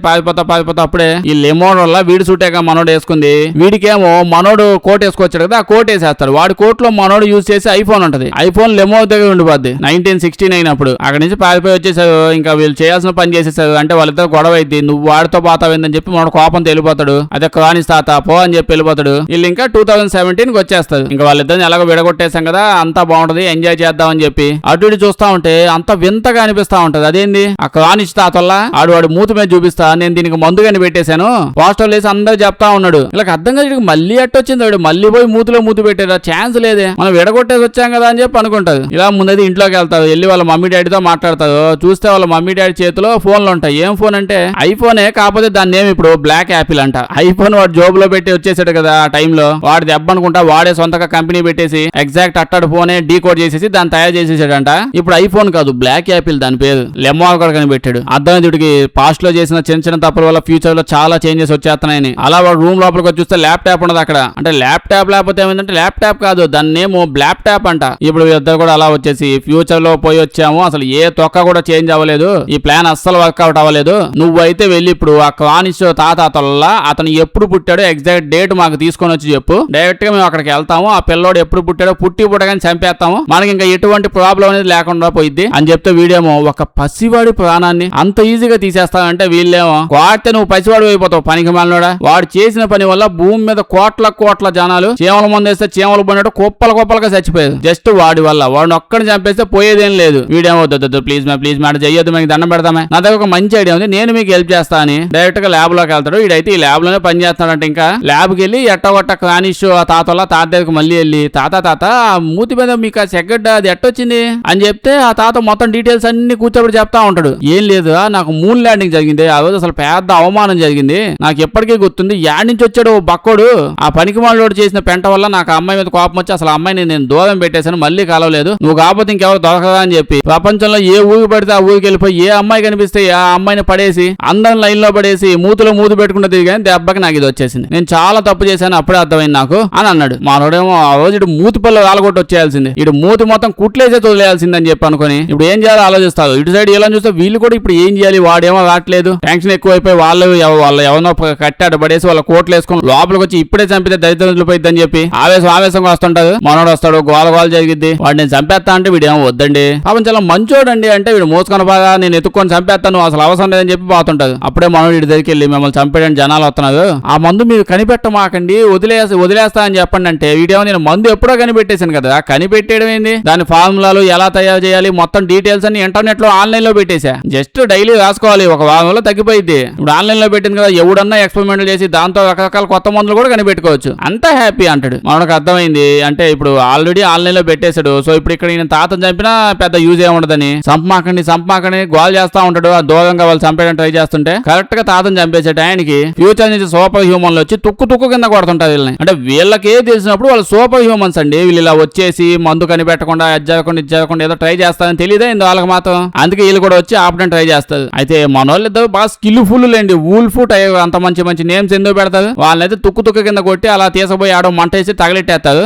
పారిపోతా అప్పుడే ఈ లెమోన్ వల్ల వీడి సూటేగా మనోడు వేసుకుంది. వీడికేమో మనోడు కోట్ వేసుకొచ్చాడు కదా, ఆ కోట్ వేసేస్తాడు. వాడి కోట్ లో మనోడు యూజ్ చేసి ఐఫోన్ ఉంటది, ఐఫోన్ లెమో దగ్గర ఉండిపోద్ది. 1969 అప్పుడు అక్కడి నుంచి పారిపోయి వచ్చేసారు. ఇంకా వీళ్ళు చేయాల్సిన పని చేసేసారు. అంటే వాళ్ళిద్దరు గొడవ అయింది, నువ్వు వాడితో పోతావేందని చెప్పి మనోడు కోపం తెలిపోతాడు. అదే కానిష్ తాత పో అని చెప్పి వెళ్ళిపోతాడు. వీళ్ళు ఇంకా 2017 వచ్చేస్తారు. ఇంకా వాళ్ళిద్దరిని ఎలాగో విడగొట్టేసాం కదా, అంతా బాగుంటది ఎంజాయ్ చేద్దాం అని చెప్పి అటు ఇటు చూస్తా ఉంటే అంత వింతగా అనిపిస్తా ఉంటది. అదేంది ఆ కానిష్ తాతల్లా వాడి మూతి మీద చూపిస్తా, నేను దీనికి మందుగాని పెట్టేశాను పోస్టర్లు వేసి అందరూ చెప్తా ఉన్నాడు. ఇలా అర్థం కాదు మళ్ళీ అట్టొచ్చింది, వాడు మళ్ళీ పోయి మూతిలో మూతి పెట్టాడు. ఛాన్స్ లేదే, మనం విడగొట్టేసి వచ్చాం కదా అని చెప్పి అనుకుంటారు. ఇలా ముందది ఇంట్లోకి వెళ్తారు, వెళ్ళి వాళ్ళ మమ్మీ డాడీతో మాట్లాడతారు. చూస్తే వాళ్ళ మమ్మీ డాడీ చేతిలో ఫోన్లు ఉంటాయి. ఏం ఫోన్ అంటే ఐఫోనే, కాకపోతే దాన్ని ఏమి ఇప్పుడు బ్లాక్ యాపిల్ అంట. ఐఫోన్ వాడు జోబులో పెట్టి వచ్చేసాడు కదా ఆ టైంలో, వాడి దెబ్బ అనుకుంటా వాడే సొంతగా కంపెనీ పెట్టేసి ఎగ్జాక్ట్ అట్టాడు ఫోనే డీకోడ్ చేసేసి దాన్ని తయారు చేసేసాడంట. ఇప్పుడు ఐఫోన్ కాదు బ్లాక్ యాపిల్ దాని పేరు, లెమో కూడా కనిపెట్టాడు. అర్థమైంది పాస్ట్ లో చేసిన చిన్న తప్పుల వల్ల ఫ్యూచర్ లో చాలా చేంజెస్ వచ్చేస్తున్నాయని. అలా వాడు రూమ్ లోపలికి చూస్తే ల్యాప్టాప్ ఉండదు అక్కడ. అంటే ల్యాప్టాప్ లేకపోతే ఏమైందంటే ల్యాప్టాప్ కాదు దాన్ని ఏమో బ్లాక్ టాప్ అంట. ఇప్పుడు ఇద్దరు కూడా అలా వచ్చేసి ఫ్యూచర్ లో పోయి వచ్చాము, అసలు ఏ తొక్క కూడా చేంజ్ అవ్వలేదు, ఈ ప్లాన్ అస్సలు వర్కౌట్ అవ్వలేదు. నువ్వైతే వెళ్ళి ఇప్పుడు ఆ కానిష్ తాతల్లా అతను ఎప్పుడు పుట్టాడో ఎగ్జాక్ట్ డేట్ మాకు తీసుకొని వచ్చి చెప్పు, డైరెక్ట్ గా మేము అక్కడికి వెళ్తాము. ఆ పిల్లోడు ఎప్పుడు పుట్టాడో పుట్టగానే చంపేస్తాము, మనకి ఇంకా ఎటువంటి ప్రాబ్లం అనేది లేకుండా పోయిద్ది అని చెప్తే వీడేమో ఒక పసివాడి ప్రాణాన్ని అంత ఈజీగా తీసేస్తానంటే వీళ్ళేమో వాడితే నువ్వు పసివాడు అయిపోతావు పనికి మాలినోడా, వాడు చేసిన పని వల్ల భూమి మీద కోట్ల జనాలు చీమల మందు వేస్తే చీమలు పడినట్టు కుప్పలుగా చచ్చిపోయారు జస్ట్ వాడి వల్ల. వాడిని ఒక్కడిని చంపేస్తే పోయేదేం లేదు. వీడేమో ప్లీజ్ మేడం చెయ్యొద్దు, మీకు దండం పెడతామే, నా దగ్గర ఒక మంచి ఐడియా ఉంది, నేను మీకు హెల్ప్ చేస్తా అని డైరెక్ట్ గా ల్యాబ్ లోకి వెళ్తాడు. వీడైతే ఈ ల్యాబ్ లోనే పని చేస్తున్నాడంటే ఇంకా ల్యాబ్ కి వెళ్ళి ఎట్టగొట్ట కానిష్ ఆ తాత దగ్గరికి మళ్ళీ వెళ్ళి తాత మూతి మీద మీకు ఆ చెగ్గడ్డ అది ఎట్టొచ్చింది అని చెప్తే ఆ తాత మొత్తం డీటెయిల్స్ అన్ని కూర్చోబెట్టి చెప్తా ఉంటాడు. ఏం లేదు నాకు మూన్ ల్యాండింగ్ జరిగింది, ఆ రోజు అసలు పెద్ద అవమానం జరిగింది, నాకు ఎప్పటికీ గుర్తుంది. యాడ్ నుంచి వచ్చాడు బక్కోడు, ఆ పనికి మాలోడు చేసిన పెంట వల్ల నాకు అమ్మాయి మీద కోపం వచ్చి అసలు అమ్మాయిని నేను దూరం పెట్టేశాను, మళ్ళీ కలవలేదు, నువ్వు కాకపోతే ఇంకెవరు దొరకదా అని చెప్పి ప్రపంచంలో ఏ ఊరికి పడితే ఆ ఊరికి వెళ్ళిపోయి ఏ అమ్మాయి కనిపిస్తే ఆ అమ్మాయిని పడేసి అందరం లైన్ లో పడేసి మూతిలో మూతి పెట్టుకుంటే తిరిగాని దెబ్బకి నాకు ఇది వచ్చేసింది, నేను చాలా తప్పు చేశాను అప్పుడే అర్థమైంది నాకు అని అన్నాడు. మనోడేమో ఆ రోజు ఇటు మూతి పళ్ళు రాలగొట్టి వచ్చేయాల్సింది, ఇటు మూతి మొత్తం కుట్లేసే వదిలేయాల్సింది అని చెప్పి అనుకుని ఇప్పుడు ఏం చేయాలో ఆలోచిస్తారు. ఇటు సైడ్ ఎలా చూస్తే వీళ్ళు కూడా ఇప్పుడు ఏం చేయాలి, వాడేమో రావట్లేదు, టెన్షన్ ఎక్కువైపోయి వాళ్ళు ఎవరినో కట్టాడు పడేసి వాళ్ళ కోట్లు వేసుకుని లోపలికి వచ్చి ఇప్పుడే చంపితే దరిద్రం పోయిద్ది అని చెప్పి ఆవేశంగా వస్తుంటారు. మనోడు వస్తాడు, గోల జరిగిద్ది, వాడు నేను చంపేస్తా అంటే వీడేమో వద్దండి పాపం చాలా మంచోడండి అంటే వీడు మోసుకొని బాగా నేను ఎత్తుక్కొని చంపేస్తాను అసలు అవసరం లేదని చెప్పి పోతుంటారు. అప్పుడే మనోడు ఇటు దగ్గరికి వెళ్ళి మిమ్మల్ని చంపేయడానికి జనాలు వస్తున్నారు, ఆ మందు మీరు కనిపెట్టమాకండి వదిలేస్తా అని చెప్పండి అంటే వీడేమో నేను మందు ఎప్పుడో కనిపెట్టేశాను కదా, కనిపెట్టేయడం ఏంది, దాని ఫార్ములాలు ఎలా తయారు చేయాలి మొత్తం డీటెయిల్స్ అన్ని ఇంటర్నెట్ లో ఆన్లైన్ లో పెట్టేశా, జస్ట్ డైలీ రాసుకోవాలి, ఒక వారంలో తగ్గిపోయింది. ఇప్పుడు ఆన్లైన్ లో పెట్టింది కదా, ఎవడన్నా ఎక్స్పెరిమెంట్ చేసి దాంతో రకరకాల కొత్త మందులు కూడా కనిపెట్టుకోవచ్చు, అంతా హ్యాపీ అంటాడు. మనకు అర్థమైంది అంటే ఇప్పుడు ఆల్రెడీ ఆన్లైన్ లో పెట్టేశాడు, సో ఇప్పుడు ఇక్కడ నేను తాతను చంపినా పెద్ద యూజ్ ఏముండదని సంపమాకండి గోల్ చేస్తా ఉంటాడు. ఆ దూరంగా వాళ్ళు చంపేయడానికి ట్రై చేస్తుంటే కరెక్ట్ గా తాతను చంపేసాడు. ఆయనకి ఫ్యూచర్ నుంచి సూపర్ హ్యూమన్లు వచ్చి తుక్కు కింద కొడుతుంటారు వీళ్ళని. అంటే వీళ్ళకే తెలిసినప్పుడు వాళ్ళు సూపర్ హ్యూమన్స్ అండి, వీళ్ళు ఇలా వచ్చేసి మందు కనిపెట్టకుండా లేకుండా ఏదో ట్రై చేస్తారని తెలియదా ఇందు వాళ్ళకి మాత్రం. అందుకే వీళ్ళు కూడా వచ్చి ఆపడం ట్రై చేస్తారు. అయితే మనోళ్ళు ఇద్దరు బాగా స్కిల్ఫుల్ లేండి. వూల్ఫ్ అంత మంచి మంచి నేమ్స్ ఎందుకు పెడతారు. వాళ్ళనైతే తుక్కు కింద కొట్టి అలా తీసుకుపోయి ఆడో మంట వేసి తగలెట్టేస్తారు.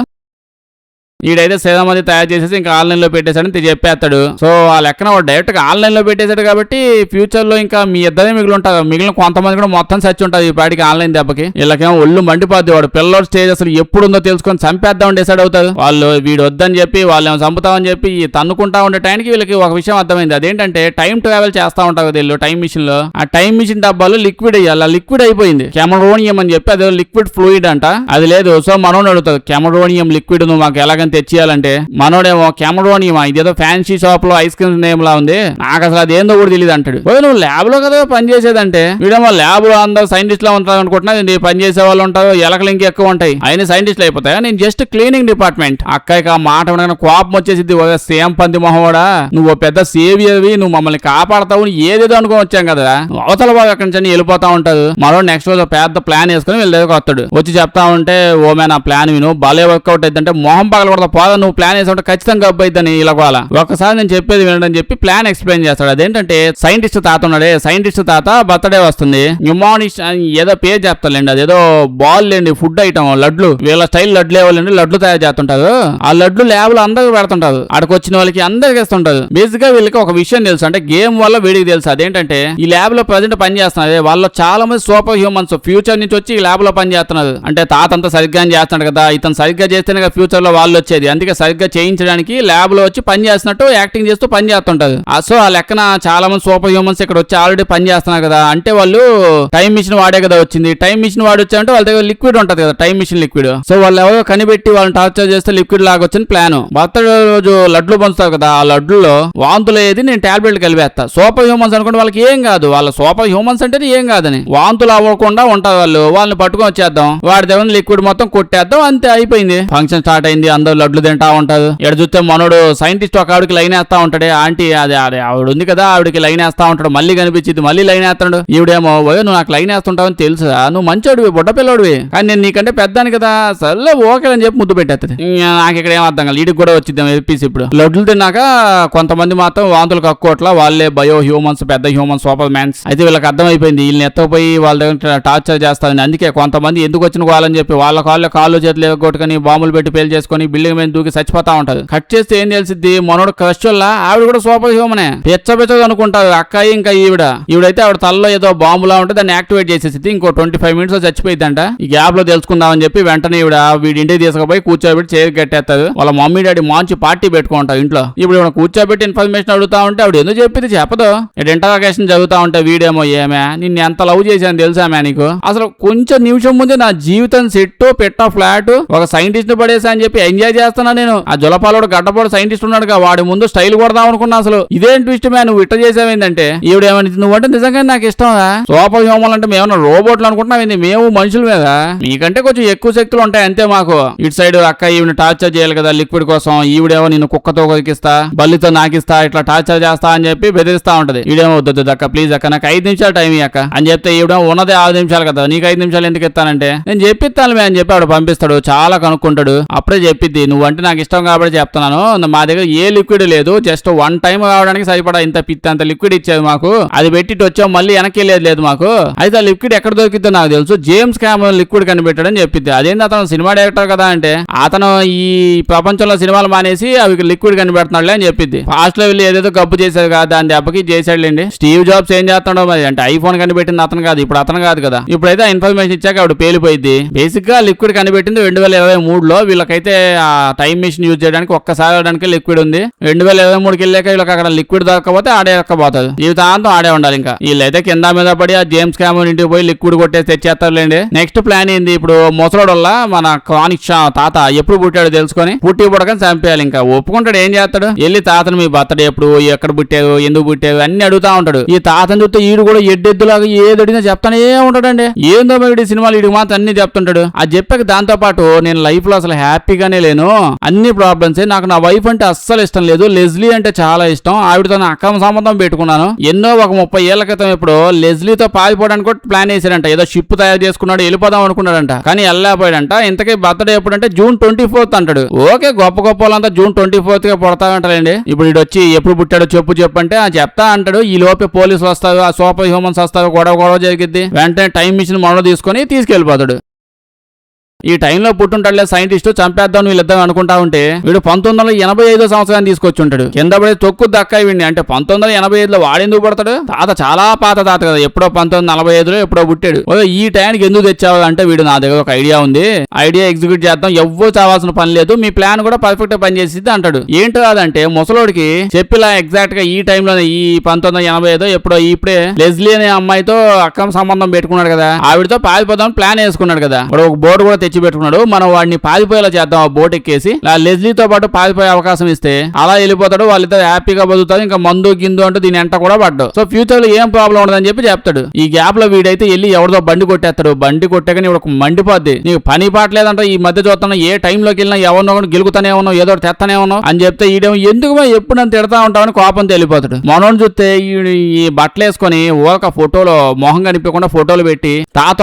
ఈడైతే సేదామది తయారు చేసేసి ఇంకా ఆన్లైన్ లో పెట్టేశాడని చెప్పేస్తాడు. సో ఆ లెక్కన డైరెక్ట్ గా ఆన్లైన్ లో పెట్టేశాడు కాబట్టి ఫ్యూచర్ లో ఇంకా మీ ఇద్దరే మిగిలి ఉంటారు. మిగిలిన కొంతమంది కూడా మొత్తం సచ్చి ఉంటారు ఈ పాటికి ఆన్లైన్ దెబ్బకి. వీళ్ళకేమో ఒళ్ళు మండిపోద్ది. వాడు పిల్లోడు స్టేజ్ అసలు ఎప్పుడుందో తెలుసుకొని చంపేద్దామని డిసైడ్ అవుతారు. వాళ్ళు వీడు వద్దని చెప్పి వాళ్ళేమో చంపుతామని చెప్పి తన్నుకుంటా ఉండే టైంకి వీళ్ళకి ఒక విషయం అర్థమైంది. అదేంటంటే టైం ట్రావెల్ చేస్తా ఉంటారు వీళ్ళు టైం మిషన్ లో. ఆ టైం మిషన్ డబ్బాలో లిక్విడ్ అయ్యాలి. లిక్విడ్ అయిపోయింది. కెమరోనియం అని చెప్పి అదే లిక్విడ్ ఫ్లూయిడ్ అంట. అది లేదు. సో మనోడు అడుగుతారు కెమరోనియం లిక్విడ్ నువ్వు మాకు ఎలాగని తెచ్చియాలంటే మనోడేమో కెమరోనియమా ఇదేదో ఫ్యాన్సీ షాప్ లో ఐస్ క్రీమ్ నేమ్ లా ఉంది, నాకు అసలు అదేందో కూడా తెలియదు అంటాడు. నువ్వు ల్యాబ్ లో కదా పని చేసేదంటే వీడేమో ల్యాబ్ లో అందరూ సైంటిస్ట్ లా ఉంటారు అనుకుంటున్నా. పని చేసే వాళ్ళు ఉంటారు, ఎలకలు ఇంకెక్కువ ఉంటాయి, అయినా సైంటిస్ట్లు అయిపోతాయా, నేను జస్ట్ క్లీనింగ్ డిపార్ట్మెంట్. అక్కడికి ఆ మాట ఉండగానే కోపం వచ్చేసింది. సేమ్ పంది మొహవాడా, నువ్వు పెద్ద సేవియర్వి, నువ్వు మమ్మల్ని కాపాడతావు, ఏదేదో అనుకుని వచ్చాం కదా, అవతల బాగా అక్కడి నుంచి వెళ్ళిపోతా ఉంటారు. మరో నెక్స్ట్ రోజు పెద్ద ప్లాన్ వేసుకుని వీళ్ళ దగ్గరకు వస్తాడు. వచ్చి చెప్తా ఉంటే ఓమే నా ప్లాన్ విను, భలే వర్కౌట్ అయితే మొహం పగల కూడా పోదా, నువ్వు ప్లాన్ వేసుకుంటే ఖచ్చితంగా అబ్బాయిద్దని ఇలా కూడా ఒకసారి నేను చెప్పేది వినడం చెప్పి ప్లాన్ ఎక్స్ప్లెయిన్ చేస్తాడు. అదేంటంటే సైంటిస్ట్ తాత ఉన్నాడే, సైంటిస్ట్ తాత బర్త్డే వస్తుంది, న్యూమానిస్ట్ ఏదో పేరు చెప్తారులేండి, అదేదో బాల్ లేండి ఫుడ్ ఐటమ్ లడ్లు, వీళ్ళ స్టైల్ లడ్లు లేవాలండి, లడ్లు తయారు చేస్తుంటారు. ఆ లడ్లు ల్యాబ్ లో అందరూ పెడుతుంటారు, అక్కడికి వచ్చిన వాళ్ళకి అందరికి ఇస్తుంటారు. బేసిక్ గా వీళ్ళకి ఒక విషయం తెలుసు, అంటే గేమ్ వల్ల వీడికి తెలుసు. అదేంటంటే ఈ ల్యాబ్ లో ప్రజెంట్ పని చేస్తున్నారు వాళ్ళు చాలా మంది సూపర్ హ్యూమన్స్ ఫ్యూచర్ నుంచి వచ్చి ఈ ల్యాబ్ లో పని చేస్తున్నారు. అంటే తాత అంతా సరిగ్గా చేస్తున్నాడు కదా, ఇతను సరిగ్గా చేస్తేనే ఫ్యూచర్ లో వాళ్ళు వచ్చేది, అందుకే సరిగ్గా చేయించడానికి ల్యాబ్ లో వచ్చి పని చేస్తున్నట్టు యాక్టింగ్ చేస్తూ పని చేస్తుంటారు. సో ఆ లెక్కన చాలా మంది సూపర్ హ్యూమన్స్ ఇక్కడ వచ్చి ఆల్రెడీ పని చేస్తున్నారు కదా, అంటే వాళ్ళు టైం మిషన్ వాడే కదా వచ్చింది. టైం మిషన్ వాడి వచ్చారంటే వాళ్ళ దగ్గర లిక్విడ్ ఉంటది కదా, టైం మిషన్ లిక్విడ్. సో వాళ్ళు ఎవరో కనిపెట్టి వాళ్ళని టార్చర్ చేస్తే లిక్విడ్ లాగా వచ్చిన ప్లాన్. బర్త్డే రోజు లడ్లు పంచుతారు కదా, ఆ లడ్లలో వాంతులు ఏది నేను టాబ్లెట్ కలిపేస్తా. సూపర్ హ్యూమన్స్ అనుకుంటే వాళ్ళకి ఏం కాదు, వాళ్ళ సూపర్ హ్యూమన్స్ అంటే ఏం కాదని వాంతులు అవ్వకుండా ఉంటారు వాళ్ళు. వాళ్ళని పట్టుకొని వచ్చేద్దాం, వాడి దగ్గర లిక్విడ్ మొత్తం కొట్టేద్దాం, అంతే అయిపోయింది. ఫంక్షన్ స్టార్ట్ అయింది, అందరూ లడ్లు తింటా ఉంటారు. ఇక్కడ చూస్తే మనోడు సైంటిస్ట్ ఒక ఆవిడకి లైన్ వేస్తా ఉంటాడే, ఆంటీ అదే అదే ఆవిడ ఉంది కదా, ఆవిడకి లైన్ వేస్తా ఉంటాడు. మళ్ళీ కనిపించింది, మళ్ళీ లైన్ వేస్తాడు. ఈవిడేమో నువ్వు నాకు లైన్ వేస్తుంటావని తెలుసా, నువ్వు మంచోడివి బుడ్డ పిల్లోడివి, కానీ నేను నీకంటే పెద్దాను కదా, సర్లే ఓకే అని చెప్పి ముద్దు పెట్టేస్తుంది. నాకు ఇక్కడ ఏం అర్థం కాదు, వీడికి కూడా వచ్చిద్దాం ఎపిసి. ఇప్పుడు లడ్లు తిన్నాక కొంతమంది మాత్రం వాంతులు కక్కుకోవట్లా, వాళ్ళే బయో హ్యూమన్స్, పెద్ద హ్యూమన్స్, సూపర్ మ్యాన్స్. అయితే వీళ్ళకి అర్థమైపోయింది వీళ్ళని ఎత్తపోయి వాళ్ళ దగ్గర టార్చర్ చేస్తారని. అందుకే కొంతమంది ఎందుకు వచ్చిన వాళ్ళని చెప్పి వాళ్ళ కాళ్ళు చేతులు ఎగొట్టుకొని బాంబులు పెట్టి పేలు చేసుకుని బిల్డింగ్ మీద దూకి చచ్చిపోతా ఉంటారు. కట్ చేస్తే ఏం తెలిసిద్ది, మనోడు క్రష్ వల్ల ఆవిడ కూడా సూపర్ హ్యూమనే, పెచ్చ అనుకుంటారు అక్కాయి. ఇంకా ఈవిడైతే ఆవిడ తలలో ఏదో బాంబులా ఉంటే దాన్ని యాక్టివేట్ చేసేసి ఇంకో 25 minutes చచ్చిపోయిందంట. ఈ గ్యాప్ లో తెలుసుకుందామని చెప్పి వెంటనే వీడి ఇంటికి తీసుకుపోయి కూర్చోబెట్టి చైర్ కట్టేస్తారు. వాళ్ళ మమ్మీ డాడీ మంచి పార్టీ పెట్టుకుంటారు ఇంట్లో. ఇప్పుడు కూర్చోబెట్టి ఇన్ఫర్మేషన్ అడుగుతా ఉంటే ఆవిడ ఎందుకు చెప్పింది చెప్పదు. ఇంటరాగేషన్ జరుగుతా ఉంటే వీడేమో ఏమే నిన్ను ఎంత లవ్ చేశాను తెలుసామే నీకు, అసలు కొంచెం నిమిషం ముందే నా జీవితం సెట్ పెట్ట ఫ్లాట్ ఒక సైంటిస్ట్ ని పడేసా అని చెప్పి ఎంజాయ్ చేస్తున్నా నేను. ఆ జొలపాలోడు గడ్డపాడు సైంటిస్ట్ ఉన్నాడుగా, వాడి ముందు స్టైల్ కొడదాం అనుకున్నా. అసలు ఇదేం ట్విస్ట్ మే, నువ్వు ఇట్ట చేసావేందంటే ఈవిడేమని, నువ్వంటే నిజంగా నాకు ఇష్టమా, సూపర్ హ్యూమన్ అంటే మేమన్నా రోబోట్లు అనుకుంటున్నావు, మేము మనుషుల మీద, మీకంటే కొంచెం ఎక్కువ శక్తులు ఉంటాయి అంతే మాకు. ఇటు సైడ్ అక్క ఈవిని టార్చర్ చేయాలి కదా లిక్విడ్ కోసం, ఈవిడేమో నిన్ను కుక్కతో కొరికిస్తా, బల్లితో నాకిస్తా, ఇట్లా టార్చర్ చేస్తా అని చెప్పి బెదిరిస్తా ఉంటది. ఈడేమో వద్దు అక్క ప్లీజ్ అక్క నాకు 5 నిమిషాలు టైం అక్క అని చెప్తే ఈవిడ ఉన్నదే 6 నిమిషాలు కదా, నీకు 5 నిమిషాలు ఎందుకు ఇస్తానంటే నేను చెప్పిస్తాను అని చెప్పి ఆవిడ పంపిస్తాడు. చాలా కనుక్కుంటాడు, అప్పుడే చెప్పిద్ది నువ్వంటే నాకు ఇష్టం కాబట్టి చెప్తున్నాను, మా దగ్గర ఏ లిక్విడ్ లేదు, జస్ట్ 1 time కావడానికి సరిపడా ఇంత పిత్త అంత లిక్విడ్ ఇచ్చేది మాకు, అది పెట్టి వచ్చాం మళ్ళీ వెనక్కి లేదు మాకు. అయితే ఆ లిక్విడ్ ఎక్కడ దొరికిద్దో నాకు తెలుసు, జేమ్స్ క్యామరన్ లిక్విడ్ కనిపెట్టాడని చెప్పిద్ది. అదేంటి అతను సినిమా డైరెక్టర్ కదా అంటే, అతను ఈ ప్రపంచంలో సినిమాలు మానేసి అవి లిక్విడ్ కనిపెడుతున్నాడులే అని చెప్పిద్ది. ఫాస్ట్ లో వెళ్ళి ఏదేదో గబ్బు చేశారు కదా, దాని దెబ్బకి చేశాడులేండి. స్టీవ్ జాబ్స్ ఏం చేస్తున్నాడో మరి, అంటే ఐఫోన్ కనిపెట్టింది అతను కాదు, ఇప్పుడు అతను కాదు కదా. ఇప్పుడైతే ఇన్ఫర్మేషన్ ఇచ్చాక ఆవిడ పేలిపోయింది. బేసిక్ గా లిక్విడ్ కనిపెట్టింది 2023లో. వీళ్ళకైతే ఆ టైం మిషన్ యూజ్ చేయడానికి ఒక్కసారి వెళ్ళడానికి లిక్విడ్ ఉంది. 2023కి వెళ్ళాక వీళ్ళకి అక్కడ లిక్విడ్ దొరకపోతే ఆడే ఎక్కపోతుంది, జీవితాంతం ఆడే ఉండాలి. ఇంకా వీళ్ళైతే కింద మీద పడి ఆ జేమ్స్ క్యామరన్ ఇంటికి పోయి లిక్విడ్ కొట్టేసి తెచ్చేస్తారులేండి. నెక్స్ట్ ప్లాన్ ఏంది, ఇప్పుడు ముసలోడు వల్ల మన క్రానిక్ తాత ఎప్పుడు పుట్టాడు తెలుసుకొని పుట్టి పుట్టకని చంపేయాలి. ఇంకా ఒప్పుకుంటాడు, ఏం చేస్తాడు, వెళ్ళి తాతను మీ బర్త్డే ఎప్పుడు, ఎక్కడ పుట్టావు, ఎందుకు పుట్టావు అన్ని అడుగుతా ఉంటాడు. ఈ తాతను చూస్తే ఈడు కూడా ఎద్దెద్దులాగా ఏది అడిగినా చెప్తానే ఉంటాడండి. ఏందో మరి సినిమాలు ఈడికి మాత్రం అన్ని చెప్తుంటాడు. అది చెప్పాక దాంతో పాటు నేను లైఫ్ లో అసలు హ్యాపీగానే లేను, నేను అన్ని ప్రాబ్లమ్స్. నాకు నా వైఫ్ అంటే అస్సలు ఇష్టం లేదు, లెజ్లీ అంటే చాలా ఇష్టం, ఆవిడతో నా అక్రమ సంబంధం పెట్టుకున్నాను. ఎన్నో ఒక 30 ఏళ్ల క్రితం ఇప్పుడు లెజ్లీతో పారిపోవడానికి కూడా ప్లాన్ వేసాడంట. ఏదో షిప్ తయారు చేసుకున్నాడు, వెళ్ళిపోదాం అనుకున్నాడంట, కానీ వెళ్ళలేకపోయాడంట. ఇంతకీ బర్త్డే ఎప్పుడంటే June 24th అంటాడు. ఓకే, గొప్ప గొప్ప వాళ్ళంతా June 24th గా పుడతామంటారండి. ఇప్పుడు ఇటు వచ్చి ఎప్పుడు పుట్టాడో చెప్పు అంటే చెప్తా అంటాడు. ఈ లోపే పోలీసులు వస్తారు, ఆ సూపర్ హ్యూమన్స్ వస్తారు, గొడవ జరిగిద్ది. వెంటనే టైం మిషన్ మనలో తీసుకెళ్లిపోతాడు. ఈ టైంలో పుట్టుంటాడులే సైంటిస్ట్, చంపేద్దాం వీళ్ళిద్దాం అనుకుంటా ఉంటే వీడు 1985 సంవత్సరాన్ని తీసుకొచ్చుంటాడు. కింద పడి తొక్కు దక్కాయి వీడిని. అంటే 1985లో వాడెందుకు పడతాడు? తాత చాలా పాత తాత కదా, ఎప్పుడో 1945లో ఎప్పుడో పుట్టాడు. ఈ టైంకి ఎందుకు తెచ్చావు అంటే వీడు నా దగ్గర ఒక ఐడియా ఉంది, ఐడియా ఎగ్జిక్యూట్ చేద్దాం, ఎవ్వరు చావాల్సిన పని లేదు, మీ ప్లాన్ కూడా పర్ఫెక్ట్ గా పనిచేసిద్ది అంటాడు. ఏంటో అదంటే ముసలోడికి చెప్పిలా ఎగ్జాక్ట్ గా ఈ టైంలోనే ఈ 1985 ఎప్పుడో ఇప్పుడే లెజ్లీ అనే అమ్మాయితో అక్రమ సంబంధం పెట్టుకున్నాడు కదా, ఆవిడతో పారిపోదాం ప్లాన్ వేసుకున్నాడు కదా. ఒక బోర్డు కూడా పెట్టుకున్నాడు. మనం వాడిని పారిపోయేలా చేద్దాం, ఆ బోట్ ఎక్కేసి లెజ్లీతో పాటు పారిపోయే అవకాశం ఇస్తే అలా వెళ్ళిపోతాడు. వాళ్ళిద్దరు హ్యాపీగా బతుకుతారు. ఇంకా మందు గిందు అంటూ దీని ఎంట కూడా పడ్డాడు. సో ఫ్యూచర్ లో ఏం ప్రాబ్లం ఉండదని చెప్పి చెప్తాడు. ఈ గ్యాప్ లో వీడైతే వెళ్ళి ఎవరితో బండి కొట్టేస్తాడు. బండి కొట్టాక ఒక మండిపోద్ది, నీకు పని పాటలేదంట, ఈ మధ్య చూస్తున్నా ఏ టైంలోకి వెళ్ళినా ఎవరినో గెలుగుతానే ఉన్నావు, ఏదో తెత్తనే ఉన్నావు అని చెప్తే ఈడేమో ఎందుకు ఎప్పుడు నన్ను తిడతా ఉంటామని కోపంతో వెళ్ళిపోతాడు. మనోని చూస్తే ఈ బట్టలు వేసుకొని ఒక ఫోటోలో మొహం కనిపించకుండా ఫోటోలు పెట్టి తాత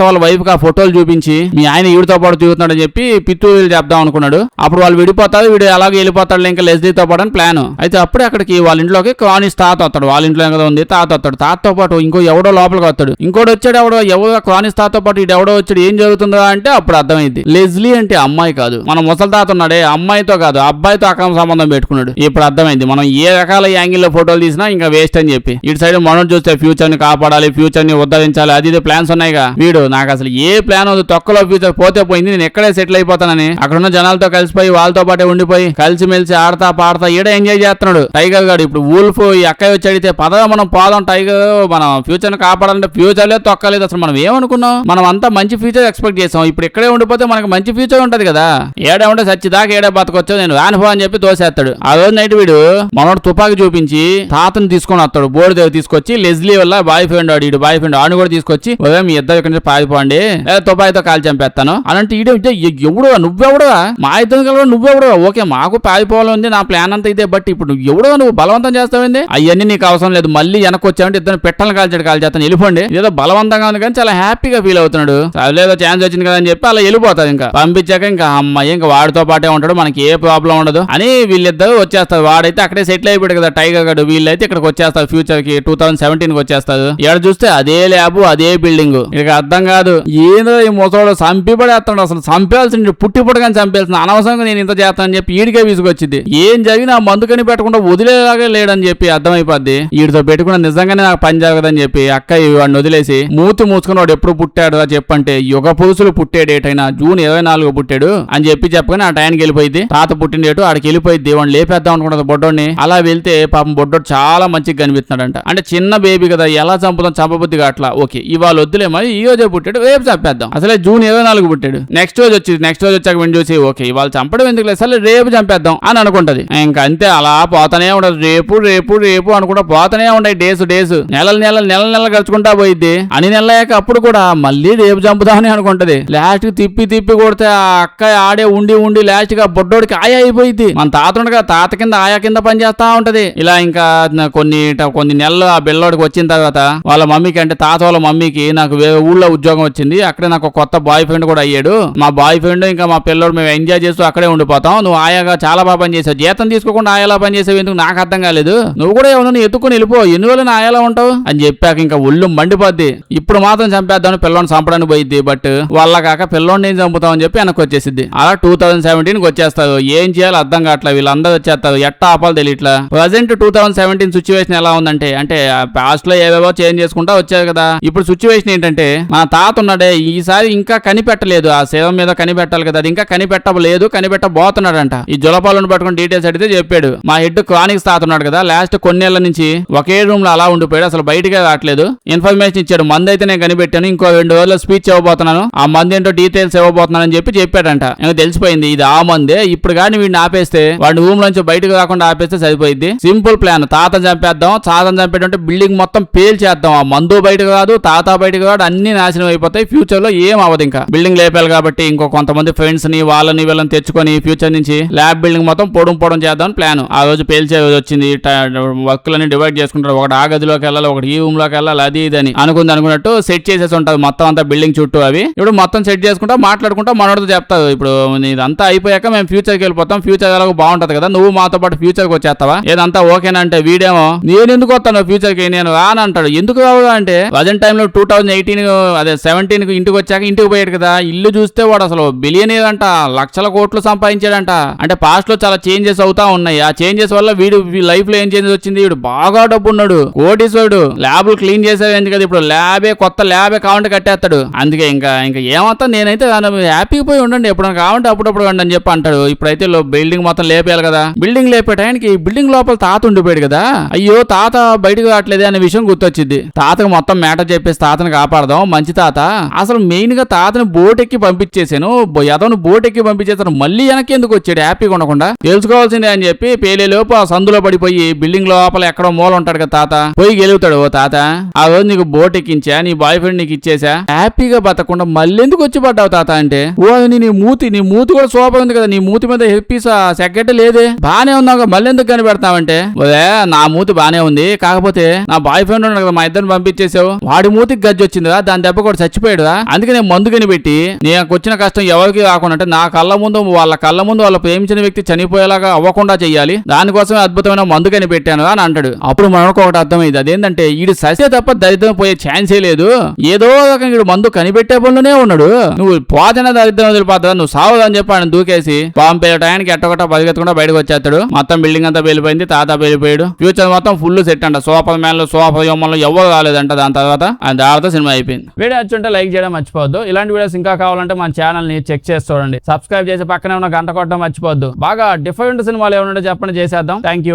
వాళ్ళ వైఫ్ కి ఆ ఫోటోలు చూపించి మీ ఆయన ఈవిడతో పాటు తిరుగుతున్నాడని చెప్పి పిత్తూరు చెప్దాం అనుకున్నాడు. అప్పుడు వాళ్ళు విడిపోతారు, వీడు అలాగే వెళ్ళిపోతాడు ఇంకా లెజ్లీతో పాటు అని ప్లాన్. అయితే అప్పుడే అక్కడికి వాళ్ళ ఇంట్లోకి క్రానిస్ తాత వస్తాడు. వాళ్ళ ఇంట్లో ఏదో ఉంది, తాత వస్తాడు. తాతతో పాటు ఇంకో ఎవడో లోపలికి వస్తాడు. ఇంకోటి వచ్చాడు, ఎవడో క్రానిస్ తాతతో పాటు ఇటు ఎవడో వచ్చాడు. ఏం జరుగుతుందో అంటే అప్పుడు అర్థమైంది, లెజ్లీ అంటే అమ్మాయి కాదు, మన ముసలి తాత ఉన్నాడే అమ్మాయితో కాదు అబ్బాయితో అక్రమ సంబంధం పెట్టుకున్నాడు. ఇప్పుడు అర్థమైంది మనం ఏ రకాల యాంగిల్ లో ఫోటోలు తీసినా ఇంకా వేస్ట్ అని చెప్పి. ఇటు సైడ్ మనం చూస్తే ఫ్యూచర్ ని కాపాడాలి, ఫ్యూచర్ ని ఉద్ధరించాలి, అది ప్లాన్స్ ఉన్నాయిగా. వీడు నాకు అసలు ఏ ప్లాన్ ఉంది, తొక్కలో ఫ్యూచర్ పోతే పోయింది, నేను ఎక్కడే సెటిల్ అయిపోతానని అక్కడున్న జనాలతో కలిసిపోయి వాళ్ళతో పాటే ఉండిపోయి కలిసిమెలిసి ఆడతా పాడతా ఈడ ఎంజాయ్ చేస్తున్నాడు టైగర్ గాడు. ఇప్పుడు వూల్ఫ్ ఈ అక్కయ్య వచ్చి అడిగితే పదగా మనం పోదాం టైగర్, మనం ఫ్యూచర్ ని కాపాడాలంటే ఫ్యూచర్ లేదు తొక్కలేదు. అసలు మనం ఏమనుకున్నాం, మనం అంతా మంచి ఫ్యూచర్ ఎక్స్పెక్ట్ చేసాం, ఇప్పుడు ఇక్కడే ఉండిపోతే మనకి మంచి ఫ్యూచర్ ఉంటది కదా, ఏడే ఉంటే సచ్చిదాకా ఏడే బతకొచ్చో నేను అనుభవం అని చెప్పి తోసేస్తాడు. ఆ రోజు నైట్ వీడు మనోడు తుపాకి చూపించి తాతను తీసుకొని వస్తాడు. బోర్డు దగ్గర తీసుకొచ్చి లెజ్లీ వల్ల బాయ్ ఫ్రెండ్ వాడు బాయ్ ఫ్రెండ్ ఆడు కూడా తీసుకొచ్చి మీ ఇద్దరు ఇక్కడ నుంచి పారిపోండి లేదా తుపాయితో కాల్ చంపేస్తాను అనంటే ఎవడు నువ్వెవడుగా మా ఇద్దరు కలవడం నువ్వెవడుగా, ఓకే మాకు పారిపోవాలని ఉంది, నా ప్లాన్ అంతా ఇదే, బట్ ఇప్పుడు నువ్వు ఎవడో నువ్వు బలవంతం చేస్తావేంది, అవన్నీ నీకు అవసరం లేదు, మళ్ళీ వెనక్కి వచ్చావంటే ఇద్దరు పెట్టలను కాల్చేస్తాను వెళ్ళిపోండి. ఏదో బలవంతంగా ఉంది కానీ చాలా హ్యాపీగా ఫీల్ అవుతున్నాడు. లేదో ఛాన్స్ వచ్చింది కదా అని చెప్పి అలా వెళ్ళిపోతాడు. ఇంకా పంపించాక ఇంకా అమ్మాయి ఇంకా వాడితో పాటే ఉంటాడు, మనకి ఏ ప్రాబ్లం ఉండదు అని వీళ్ళిద్దరు వచ్చేస్తారు. వాడైతే అక్కడే సెటిల్ అయిపోయాడు కదా టైగర్ గడు, వీళ్ళైతే ఇక్కడికి వచ్చేస్తారు ఫ్యూచర్ కి 2017 కి వచ్చేస్తారు. ఇక్కడ చూస్తే అదే ల్యాబ్ అదే బిల్డింగ్. ఇక అర్థం కాదు ఏదో ఈ ముసలోడు చంపిపడేస్తాడు, అసలు చంపేయాల్సింది పుట్టిపుట్టగానే చంపేస్తుంది, అనవసరంగా నేను ఇంత చేస్తానని చెప్పి ఈడికే విసుగొచ్చింది. ఏం జరిగినా మందు కని పెట్టకుండా వదిలేలాగే లేడని చెప్పి అర్థమైపోద్ది. వీడితో పెట్టుకున్న నిజంగానే నాకు పని జరగదని చెప్పి అక్క వాడిని వదిలేసి మూతి మూసుకుని వాడు ఎప్పుడు పుట్టాడు చెప్పంటే యుగ పురుషులు పుట్టే డేట్ అయినా June 24 పుట్టాడు అని చెప్పగానే ఆ టైంకి వెళ్ళిపోయింది. తాత పుట్టిన డేటు ఆడికి వెళ్ళిపోయింది. వాడిని లేపేద్దాం అనుకుంటుంది బొడ్డోడిని. అలా వెళ్తే పాపం బొడ్డోడు చాలా మంచిగా కనిపిస్తున్నాడంట. అంటే చిన్న బేబీ కదా ఎలా చంపుతాం, చంపబుద్దిగా అట్లా ఓకే ఇవాళ వద్దులే మరి ఈ రోజే పుట్టాడు రేపు చంపేద్దాం, అసలే June 24 పుట్టాడు. నెక్స్ట్ రోజు వచ్చాక విని చూసి ఓకే ఇవాళ చంపడం ఎందుకు లేదు అసలు రేపు చంపేద్దాం అని అనుకుంటది. ఇంకా అంతే అలా పోతానే ఉండదు, రేపు రేపు రేపు అనుకుంటా పోతానే ఉంటాయి డేస్ నెల గడుచుకుంటా పోయిద్ది. అని నెలయ్యాక అప్పుడు కూడా మళ్ళీ రేపు చంపుదామని అనుకుంటది. లాస్ట్ కి తిప్పి కొడితే ఆ అక్క ఆడే ఉండి లాస్ట్ గా బొడ్డోడికి ఆయా అయిపోయింది. మన తాత ఉండగా తాత కింద ఆయా కింద పని చేస్తా ఉంటది. ఇలా ఇంకా కొన్ని నెలలు ఆ బిల్లోడికి వచ్చిన తర్వాత వాళ్ళ మమ్మీకి అంటే తాత వాళ్ళ మమ్మీకి నాకు ఊళ్ళో ఉద్యోగం వచ్చింది, అక్కడే నాకు కొత్త బాయ్ ఫ్రెండ్ కూడా అయ్యాడు, మా బాయ్ ఫ్రెండ్ ఇంకా మా పిల్లోడు మేము ఎంజాయ్ చేస్తూ అక్కడే ఉండిపోతాం, నువ్వు ఆయాగా చాలా బాగా పని చేసావు, జీతం తీసుకోకుండా ఆయాలా పని చేసావు ఎందుకు నాకు అర్థం కాలేదు, నువ్వు కూడా ఎవరిని ఎత్తుకుని వెళ్ళిపో ఎన్ని రోజులు ఆయాలా ఉంటావు అని చెప్పాక ఇంకా ఒళ్ళు మండిపోద్ది. ఇప్పుడు మాత్రం చంపేద్దాం పిల్లోని చంపడానికి పోయిద్ది. బట్ వాళ్ళ కాక పిల్లోని ఏం చంపుతాం అని చెప్పి వెనక్కి వచ్చేసిద్ది. అలా 2017కి వచ్చేస్తారు. ఏం చేయాలో అర్థం కావట్లేదు, వీళ్ళందరూ వచ్చేస్తారు, ఎట్టా ఆపాలి తెలియట్లా. ప్రజెంట్ 2017 సిచ్యువేషన్ ఎలా ఉందంటే అంటే పాస్ట్ లో ఏవేవో చేంజ్ చేసుకుంటా వచ్చారు కదా, ఇప్పుడు సిచ్యువేషన్ ఏంటంటే మన తాత ఉన్నాడే ఈసారి ఇంకా కనిపెట్టలేదు, ఆ శవం మీద కనిపెట్టాలి కదా, అది ఇంకా కనిపెట్టబోతున్నాడంట. ఈ జులపాలను పట్టుకుని డీటెయిల్స్ అడిగితే చెప్పాడు మా హెడ్ క్రానిక్స్ తాత ఉన్నాడు కదా, లాస్ట్ కొన్నేళ్ల నుంచి ఒకే రూమ్ లో అలా ఉండిపోయాడు, అసలు బయటకే రావట్లేదు. ఇన్ఫర్మేషన్ ఇచ్చాడు, మందు అయితే నేను కనిపెట్టాను, ఇంకో 2 రోజుల్లో స్పీచ్ ఇవ్వబోతున్నాను, ఆ మందు ఏంటో డీటెయిల్స్ ఇవ్వబోతున్నాను అని చెప్పాడంట. ఇంకా తెలిసిపోయింది ఇది ఆ మందే. ఇప్పుడు కానీ వీడిని ఆపేస్తే వాడిని రూమ్ నుంచి బయటకు రాకుండా ఆపేస్తే సరిపోయింది. సింపుల్ ప్లాన్, తాతను చంపేద్దాం, తాతను చంపేటంటే బిల్డింగ్ మొత్తం పేల్చేద్దాం, ఆ మందు బయటకు రాదు, తాత బయటకు రాదు, అన్ని నాశనం అయిపోతాయి, ఫ్యూచర్ లో ఏం అవ్వదు, ఇంకా బిల్డింగ్ బిల్డింగ్ లేపాలి కాబట్టి ఇంకో కొంతమంది ఫ్రెండ్స్ ని వాళ్ళని వీళ్ళని తెచ్చుకొని ఫ్యూచర్ నుంచి ల్యాబ్ బిల్డింగ్ మొత్తం పొడం చేద్దాం ప్లాన్. ఆ రోజు పేల్చే రోజు వచ్చింది. వర్క్లని డివైడ్ చేసుకుంటారు. ఒకటి ఆ గదిలోకి వెళ్ళాలి, ఒకటి ఈ రూమ్ లోకి వెళ్ళాలి, అది ఇది అని అనుకున్నట్టు సెట్ చేసేసి ఉంటది మొత్తం అంతా బిల్డింగ్ చుట్టూ. అవి ఇప్పుడు మొత్తం సెట్ చేసుకుంటా మాట్లాడుకుంటా మనోడితో చెప్తారు, ఇప్పుడు ఇదంతా అయిపోయాక మేము ఫ్యూచర్ కి వెళ్ళిపోతాం, ఫ్యూచర్ ఎలాగో బాగుంటది కదా, నువ్వు మాతో పాటు ఫ్యూచర్ కి వచ్చేస్తావా, ఏదంతా ఓకేనంటే వీడేమో నేను ఎందుకు వస్తాను ఫ్యూచర్ కి, నేను రానంటాడు. ఎందుకు రావు అంటే ప్రజెంట్ టైంలో 2018 అదే 17 కి ఇంటికి వచ్చాక ఇంటికి పోయాడు కదా, ఇల్లు చూస్తే వాడు అసలు బిలియనీర్ అంట, లక్షల కోట్లు సంపాదించాడంట. అంటే పాస్ట్ లో చాలా చేంజెస్ అవుతా ఉన్నాయి. ఆ చేంజెస్ వల్ల వీడు లైఫ్ లో ఏం చేంజెస్ వచ్చింది, వీడు బాగా డబ్బు ఉన్నాడు, కోటీశ్వరుడు, ల్యాబ్లు క్లీన్ చేసేది కదా, ఇప్పుడు కొత్త ల్యాబే కావాలంటే కట్టేస్తాడు. అందుకే ఇంకా ఏమంతా నేనైతే హ్యాపీగా పోయి ఉండండి, ఎప్పుడైనా కావాలంటే అప్పుడప్పుడు ఉండి అని చెప్పి అంటాడు. ఇప్పుడైతే బిల్డింగ్ మొత్తం లేపేయాలి కదా. బిల్డింగ్ లేపే టైంకి బిల్డింగ్ లోపల తాత ఉండిపోయాడు కదా, అయ్యో తాత బయటకు రావట్లేదే అనే విషయం గుర్తొచ్చింది. తాతకు మొత్తం మ్యాటర్ చెప్పేసి తాతను కాపాడదాం, మంచి తాత. అసలు మెయిన్ గా తాతని బోట్ ఎక్కి పంపించేసాను, యదవను బోట్ ఎక్కి పంపించేసాను, మళ్ళీ వెనక్కి ఎందుకు వచ్చాడు హ్యాపీగా ఉండకుండా, తెలుసుకోవాల్సిందే అని చెప్పి పేలేలోపు ఆ సందులో పడిపోయి బిల్డింగ్ లోపల ఎక్కడో మూల ఉంటాడు కదా తాత, పోయి గెలుగుతాడు. ఓ తాత, ఆ రోజు నీకు బోట్ ఎక్కించా, నీ బాయ్ ఫ్రెండ్ నీకు ఇచ్చేసా, హ్యాపీగా బతకుండా మళ్ళీ ఎందుకు వచ్చి పడ్డావు తాత అంటే, ఓ నీ మూతి కూడా సోప ఉంది కదా, నీ మూతి మీద హెప్పీస్ సెక్రెట్ లేదే, బానే ఉన్నావు, మళ్ళీ ఎందుకు కనిపెడతావంటే, నా మూతి బానే ఉంది, కాకపోతే నా బాయ్ ఫ్రెండ్ ఉన్నాడు కదా, మా ఇద్దరిని పంపించేసావు, వాడి మూతికి గజ్జి వచ్చింది కదా, దాని దెబ్బ కూడా చచ్చిపోయాడు, అందుకే నేను మందు కనిపెట్టి నీకు వచ్చిన కష్టం ఎవరికి రాకుండా అంటే నా కళ్ళ ముందు వాళ్ళ ప్రేమించిన వ్యక్తి చనిపోయేలాగా అవ్వకుండా చెయ్యాలి, దానికోసమే అద్భుతమైన మందు కనిపెట్టాను అని అంటాడు. అప్పుడు మనకు ఒకటి అర్థమైంది, అదేంటంటే వీడు సస్తే తప్ప దరిద్రం పోయే ఛాన్సే లేదు, ఏదో ఒక వీడు మందు కనిపెట్టే పనులోనే ఉన్నాడు, నువ్వు పోతేనే దరిద్రం వదిలిపోతా, నువ్వు సావు అని చెప్పి ఆయన దూకేసి బాంబే టయానికి ఎట్టగొట్ట పరిగెత్తకుండా బయటకు వచ్చేస్తాడు. మొత్తం బిల్డింగ్ అంతా వెళ్ళిపోయింది, తాత వెళ్ళిపోయాడు, ఫ్యూచర్ మొత్తం ఫుల్ సెట్ అంట, సోఫా మ్యాన్లు సోఫా యోమంలో ఎవరు రాలేదంట. దాని తర్వాత దానితో సినిమా అయిపోయింది. వీడియో వచ్చుంటే లైక్ చేయడం మర్చిపోవద్దు. ఇలాంటి వీడియోస్ ఇంకా కావాలంటే మన ఛానల్ ని చెక్ చేసి చూడండి, సబ్స్క్రైబ్ చేసి పక్కనే ఉన్న గంట కొట్టడం మర్చిపోవద్దు. బాగా డిఫరెంట్ సినిమాలు ఏమన్నా చెప్పండి, చేసేద్దాం. Thank you.